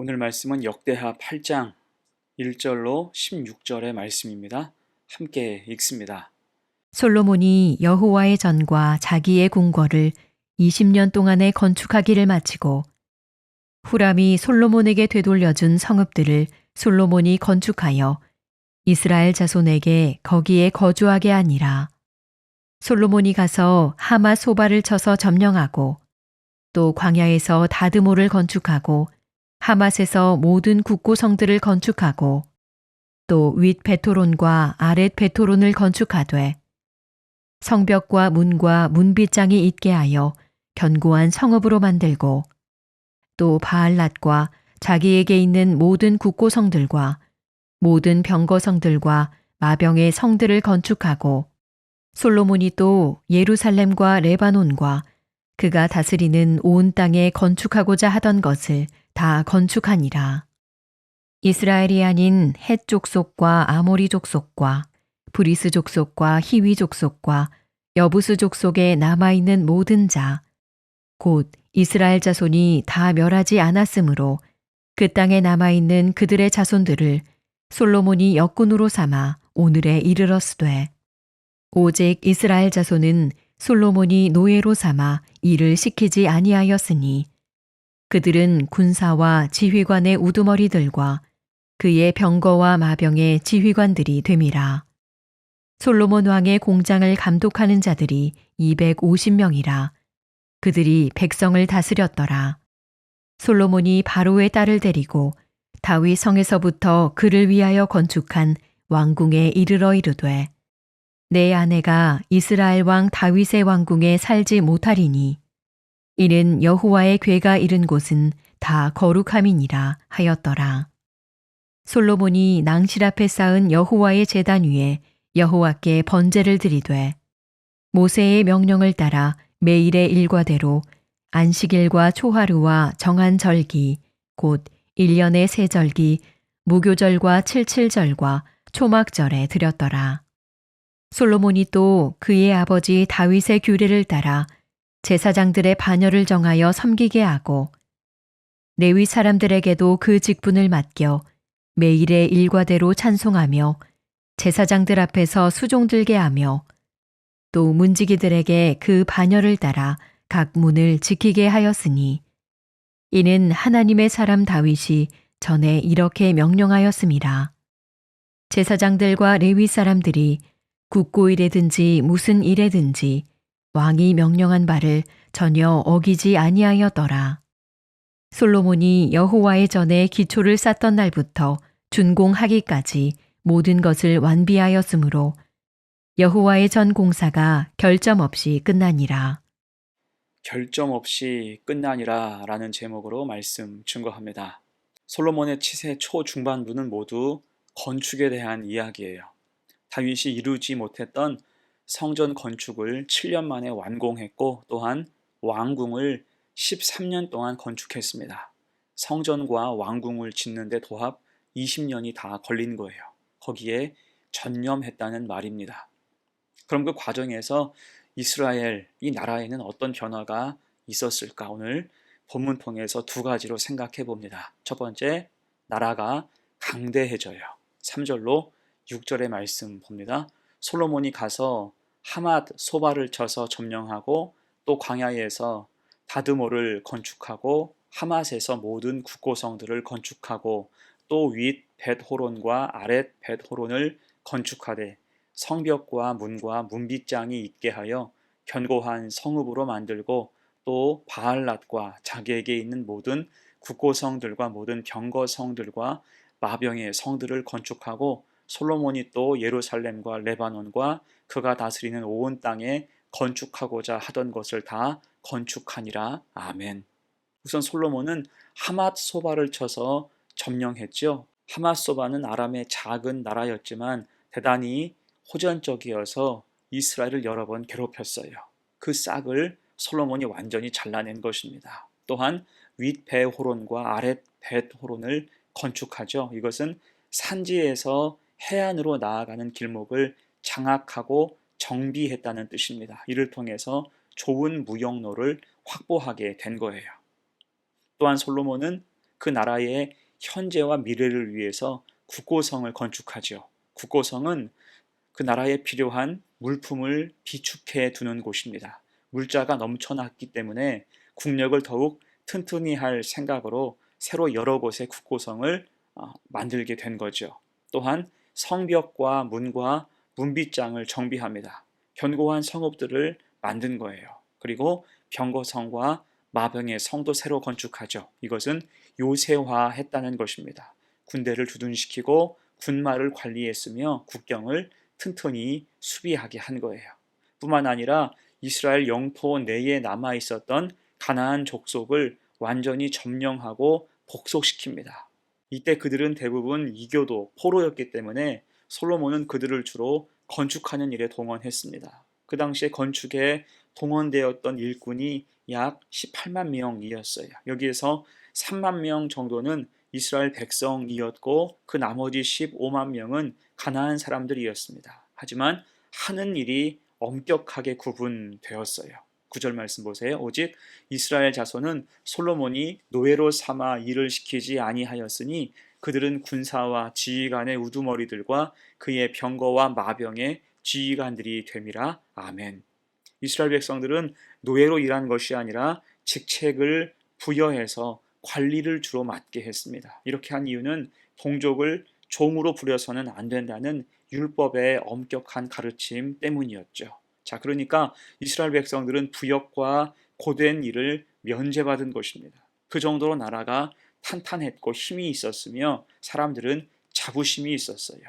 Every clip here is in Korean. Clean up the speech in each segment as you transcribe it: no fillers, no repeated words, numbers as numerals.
오늘 말씀은 역대하 8장 1절로 16절의 말씀입니다. 함께 읽습니다. 솔로몬이 여호와의 전과 자기의 궁궐을 20년 동안에 건축하기를 마치고 후람이 솔로몬에게 되돌려준 성읍들을 솔로몬이 건축하여 이스라엘 자손에게 거기에 거주하게 하니라. 솔로몬이 가서 하마 소바를 쳐서 점령하고 또 광야에서 다드모를 건축하고 하맛에서 모든 국고성들을 건축하고 또 윗 베토론과 아랫 베토론을 건축하되 성벽과 문과 문빗장이 있게 하여 견고한 성읍으로 만들고 또 바알랏과 자기에게 있는 모든 국고성들과 모든 병거성들과 마병의 성들을 건축하고 솔로몬이 또 예루살렘과 레바논과 그가 다스리는 온 땅에 건축하고자 하던 것을 다 건축하니라. 이스라엘이 아닌 헷 족속과 아모리 족속과 브리스 족속과 히위 족속과 여부스 족속에 남아있는 모든 자, 곧 이스라엘 자손이 다 멸하지 않았으므로 그 땅에 남아있는 그들의 자손들을 솔로몬이 역군으로 삼아 오늘에 이르렀으되 오직 이스라엘 자손은 솔로몬이 노예로 삼아 일을 시키지 아니하였으니 그들은 군사와 지휘관의 우두머리들과 그의 병거와 마병의 지휘관들이 됨이라. 솔로몬 왕의 공장을 감독하는 자들이 250명이라. 그들이 백성을 다스렸더라. 솔로몬이 바로의 딸을 데리고 다윗 성에서부터 그를 위하여 건축한 왕궁에 이르러 이르되 내 아내가 이스라엘 왕 다윗의 왕궁에 살지 못하리니 이는 여호와의 궤가 이른 곳은 다 거룩함이니라 하였더라. 솔로몬이 낭실 앞에 쌓은 여호와의 제단 위에 여호와께 번제를 드리되 모세의 명령을 따라 매일의 일과대로 안식일과 초하루와 정한 절기 곧 1년의 세 절기 무교절과 칠칠절과 초막절에 드렸더라. 솔로몬이 또 그의 아버지 다윗의 규례를 따라 제사장들의 반열을 정하여 섬기게 하고 레위 사람들에게도 그 직분을 맡겨 매일의 일과대로 찬송하며 제사장들 앞에서 수종 들게 하며 또 문지기들에게 그 반열을 따라 각 문을 지키게 하였으니 이는 하나님의 사람 다윗이 전에 이렇게 명령하였음이라. 제사장들과 레위 사람들이 국고일에든지 무슨 일에든지 왕이 명령한 바를 전혀 어기지 아니하였더라. 솔로몬이 여호와의 전에 기초를 쌓던 날부터 준공하기까지 모든 것을 완비하였으므로 여호와의 전 공사가 결점 없이 끝나니라. 결점 없이 끝나니라 라는 제목으로 말씀 증거합니다. 솔로몬의 치세 초중반부는 모두 건축에 대한 이야기예요. 다윗이 이루지 못했던 성전 건축을 7년 만에 완공했고 또한 왕궁을 13년 동안 건축했습니다. 성전과 왕궁을 짓는데 도합 20년이 다 걸린 거예요. 거기에 전념했다는 말입니다. 그럼 그 과정에서 이스라엘 이 나라에는 어떤 변화가 있었을까? 오늘 본문 통해서 두 가지로 생각해 봅니다. 첫 번째, 나라가 강대해져요. 3절로 6절의 말씀 봅니다. 솔로몬이 가서 하맛 소바를 쳐서 점령하고 또 광야에서 다드모를 건축하고 하맛에서 모든 국고성들을 건축하고 또 윗 벳호론과 아랫 벳호론을 건축하되 성벽과 문과 문빗장이 있게 하여 견고한 성읍으로 만들고 또 바알랏과 자기에게 있는 모든 국고성들과 모든 병거성들과 마병의 성들을 건축하고 솔로몬이 또 예루살렘과 레바논과 그가 다스리는 온 땅에 건축하고자 하던 것을 다 건축하니라. 아멘. 우선 솔로몬은 하맛 소바를 쳐서 점령했죠. 하맛 소바는 아람의 작은 나라였지만 대단히 호전적이어서 이스라엘을 여러 번 괴롭혔어요. 그 싹을 솔로몬이 완전히 잘라낸 것입니다. 또한 윗 베호론과 아랫 벳호론을 건축하죠. 이것은 산지에서 해안으로 나아가는 길목을 장악하고 정비했다는 뜻입니다. 이를 통해서 좋은 무역로를 확보하게 된 거예요. 또한 솔로몬은 그 나라의 현재와 미래를 위해서 국고성을 건축하죠. 국고성은 그 나라에 필요한 물품을 비축해 두는 곳입니다. 물자가 넘쳐났기 때문에 국력을 더욱 튼튼히 할 생각으로 새로 여러 곳의 국고성을 만들게 된 거죠. 또한 성벽과 문과 문빗장을 정비합니다. 견고한 성읍들을 만든 거예요. 그리고 병거성과 마병의 성도 새로 건축하죠. 이것은 요새화했다는 것입니다. 군대를 두둔시키고 군마를 관리했으며 국경을 튼튼히 수비하게 한 거예요. 뿐만 아니라 이스라엘 영토 내에 남아 있었던 가나안 족속을 완전히 점령하고 복속시킵니다. 이때 그들은 대부분 이교도 포로였기 때문에 솔로몬은 그들을 주로 건축하는 일에 동원했습니다. 그 당시에 건축에 동원되었던 일꾼이 약 18만 명이었어요. 여기에서 3만 명 정도는 이스라엘 백성이었고 그 나머지 15만 명은 가나안 사람들이었습니다. 하지만 하는 일이 엄격하게 구분되었어요. 9절 말씀 보세요. 오직 이스라엘 자손은 솔로몬이 노예로 삼아 일을 시키지 아니하였으니 그들은 군사와 지휘관의 우두머리들과 그의 병거와 마병의 지휘관들이 됨이라. 아멘. 이스라엘 백성들은 노예로 일한 것이 아니라 직책을 부여해서 관리를 주로 맡게 했습니다. 이렇게 한 이유는 동족을 종으로 부려서는 안 된다는 율법의 엄격한 가르침 때문이었죠. 자, 그러니까 이스라엘 백성들은 부역과 고된 일을 면제받은 것입니다. 그 정도로 나라가 탄탄했고 힘이 있었으며 사람들은 자부심이 있었어요.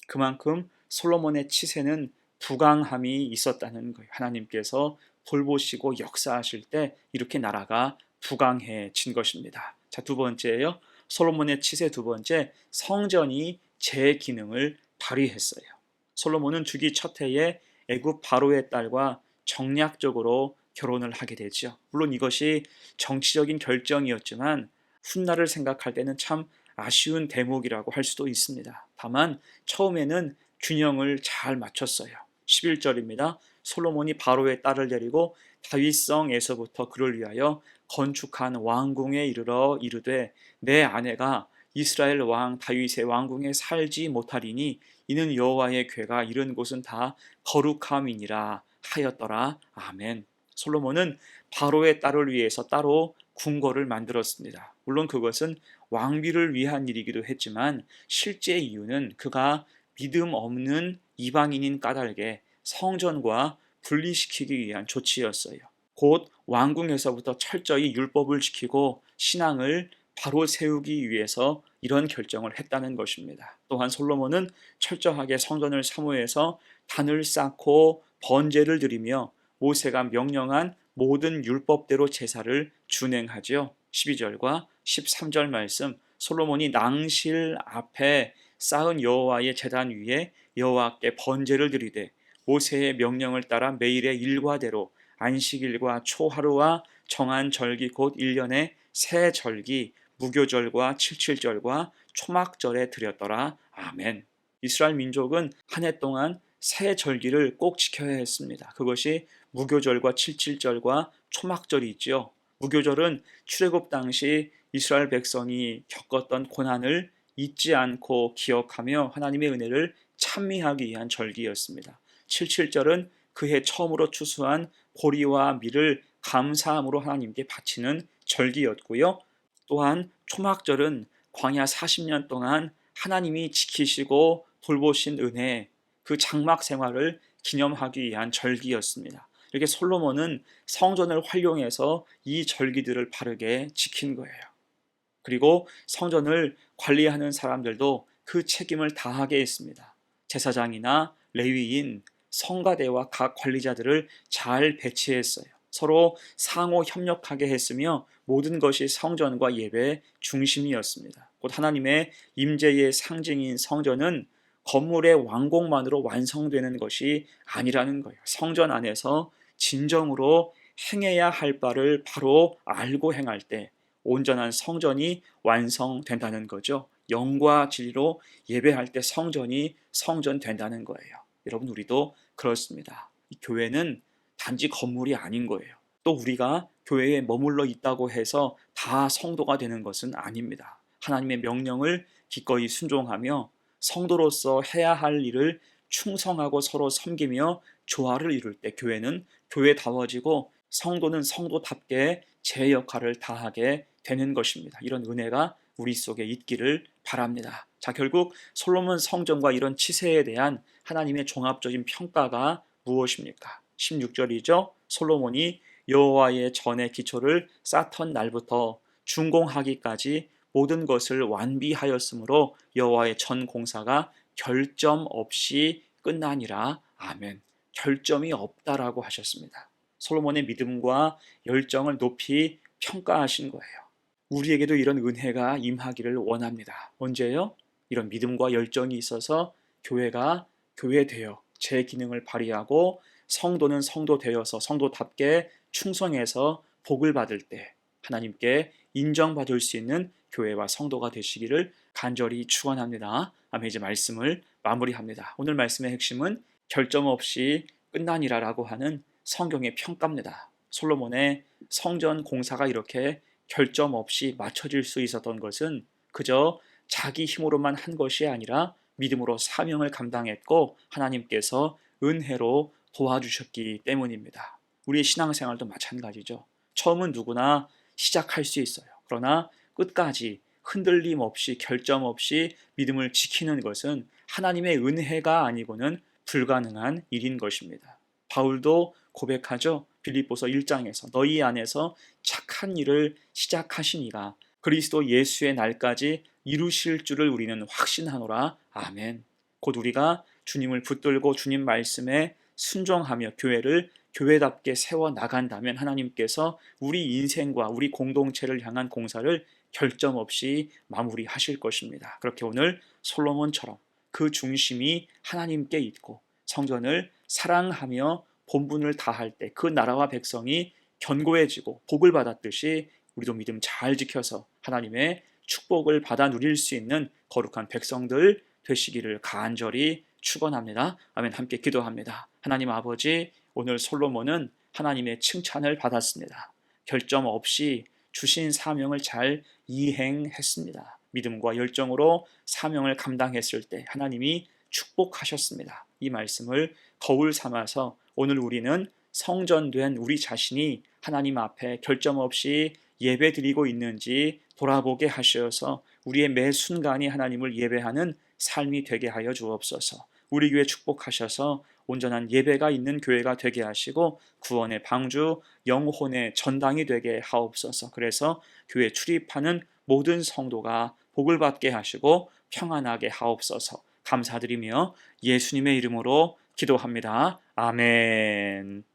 그만큼 솔로몬의 치세는 부강함이 있었다는 거예요. 하나님께서 돌보시고 역사하실 때 이렇게 나라가 부강해진 것입니다. 자, 두 번째예요. 솔로몬의 치세 두 번째, 성전이 제 기능을 발휘했어요. 솔로몬은 주기 첫 해에 애굽 바로의 딸과 정략적으로 결혼을 하게 되죠. 물론 이것이 정치적인 결정이었지만 훗날을 생각할 때는 참 아쉬운 대목이라고 할 수도 있습니다. 다만 처음에는 균형을 잘 맞췄어요. 11절입니다. 솔로몬이 바로의 딸을 데리고 다윗성에서부터 그를 위하여 건축한 왕궁에 이르러 이르되 내 아내가 이스라엘 왕 다윗의 왕궁에 살지 못하리니 이는 여호와의 궤가 이른 곳은 다 거룩함이니라 하였더라. 아멘. 솔로몬은 바로의 딸을 위해서 따로 궁궐을 만들었습니다. 물론 그것은 왕비를 위한 일이기도 했지만 실제 이유는 그가 믿음 없는 이방인인 까닭에 성전과 분리시키기 위한 조치였어요. 곧 왕궁에서부터 철저히 율법을 지키고 신앙을 바로 세우기 위해서 이런 결정을 했다는 것입니다. 또한 솔로몬은 철저하게 성전을 사모해서 단을 쌓고 번제를 드리며 모세가 명령한 모든 율법대로 제사를 준행하죠. 12절과 13절 말씀, 솔로몬이 낭실 앞에 쌓은 여호와의 제단 위에 여호와께 번제를 드리되 모세의 명령을 따라 매일의 일과대로 안식일과 초하루와 정한 절기 곧 1년의 새 절기 무교절과 칠칠절과 초막절에 드렸더라. 아멘. 이스라엘 민족은 한 해 동안 새 절기를 꼭 지켜야 했습니다. 그것이 무교절과 칠칠절과 초막절이 있죠. 무교절은 출애굽 당시 이스라엘 백성이 겪었던 고난을 잊지 않고 기억하며 하나님의 은혜를 찬미하기 위한 절기였습니다. 칠칠절은 그해 처음으로 추수한 보리와 밀을 감사함으로 하나님께 바치는 절기였고요. 또한 초막절은 광야 40년 동안 하나님이 지키시고 돌보신 은혜, 그 장막 생활을 기념하기 위한 절기였습니다. 이렇게 솔로몬은 성전을 활용해서 이 절기들을 바르게 지킨 거예요. 그리고 성전을 관리하는 사람들도 그 책임을 다하게 했습니다. 제사장이나 레위인, 성가대와 각 관리자들을 잘 배치했어요. 서로 상호 협력하게 했으며 모든 것이 성전과 예배의 중심이었습니다. 곧 하나님의 임재의 상징인 성전은 건물의 완공만으로 완성되는 것이 아니라는 거예요. 성전 안에서 진정으로 행해야 할 바를 바로 알고 행할 때 온전한 성전이 완성된다는 거죠. 영과 진리로 예배할 때 성전이 성전된다는 거예요. 여러분, 우리도 그렇습니다. 이 교회는 단지 건물이 아닌 거예요. 또 우리가 교회에 머물러 있다고 해서 다 성도가 되는 것은 아닙니다. 하나님의 명령을 기꺼이 순종하며 성도로서 해야 할 일을 충성하고 서로 섬기며 조화를 이룰 때 교회는 교회다워지고 성도는 성도답게 제 역할을 다하게 되는 것입니다. 이런 은혜가 우리 속에 있기를 바랍니다. 자, 결국 솔로몬 성전과 이런 치세에 대한 하나님의 종합적인 평가가 무엇입니까? 16절이죠. 솔로몬이 여호와의 전의 기초를 쌓던 날부터 준공하기까지 모든 것을 완비하였으므로 여호와의 전 공사가 결점 없이 끝나니라. 아멘. 결점이 없다라고 하셨습니다. 솔로몬의 믿음과 열정을 높이 평가하신 거예요. 우리에게도 이런 은혜가 임하기를 원합니다. 언제요? 이런 믿음과 열정이 있어서 교회가 교회되어 제 기능을 발휘하고 성도는 성도 되어서 성도답게 충성해서 복을 받을 때 하나님께 인정받을 수 있는 교회와 성도가 되시기를 간절히 축원합니다. 아멘. 이제 말씀을 마무리합니다. 오늘 말씀의 핵심은 결점 없이 끝나니라라고 하는 성경의 평가입니다. 솔로몬의 성전 공사가 이렇게 결점 없이 맞춰질 수 있었던 것은 그저 자기 힘으로만 한 것이 아니라 믿음으로 사명을 감당했고 하나님께서 은혜로 도와주셨기 때문입니다. 우리의 신앙생활도 마찬가지죠. 처음은 누구나 시작할 수 있어요. 그러나 끝까지 흔들림 없이 결점 없이 믿음을 지키는 것은 하나님의 은혜가 아니고는 불가능한 일인 것입니다. 바울도 고백하죠. 빌립보서 1장에서 너희 안에서 착한 일을 시작하신 이가 그리스도 예수의 날까지 이루실 줄을 우리는 확신하노라. 아멘. 곧 우리가 주님을 붙들고 주님 말씀에 순종하며 교회를 교회답게 세워 나간다면 하나님께서 우리 인생과 우리 공동체를 향한 공사를 결점 없이 마무리하실 것입니다. 그렇게 오늘 솔로몬처럼 그 중심이 하나님께 있고 성전을 사랑하며 본분을 다할 때 그 나라와 백성이 견고해지고 복을 받았듯이 우리도 믿음 잘 지켜서 하나님의 축복을 받아 누릴 수 있는 거룩한 백성들 되시기를 간절히 축원합니다. 아멘. 함께 기도합니다. 하나님 아버지, 오늘 솔로몬은 하나님의 칭찬을 받았습니다. 결점 없이 주신 사명을 잘 이행했습니다. 믿음과 열정으로 사명을 감당했을 때 하나님이 축복하셨습니다. 이 말씀을 거울 삼아서 오늘 우리는 성전된 우리 자신이 하나님 앞에 결점 없이 예배드리고 있는지 돌아보게 하셔서 우리의 매 순간이 하나님을 예배하는 삶이 되게 하여 주옵소서. 우리 교회 축복하셔서 온전한 예배가 있는 교회가 되게 하시고 구원의 방주, 영혼의 전당이 되게 하옵소서. 그래서 교회 출입하는 모든 성도가 복을 받게 하시고 평안하게 하옵소서. 감사드리며 예수님의 이름으로 기도합니다. 아멘.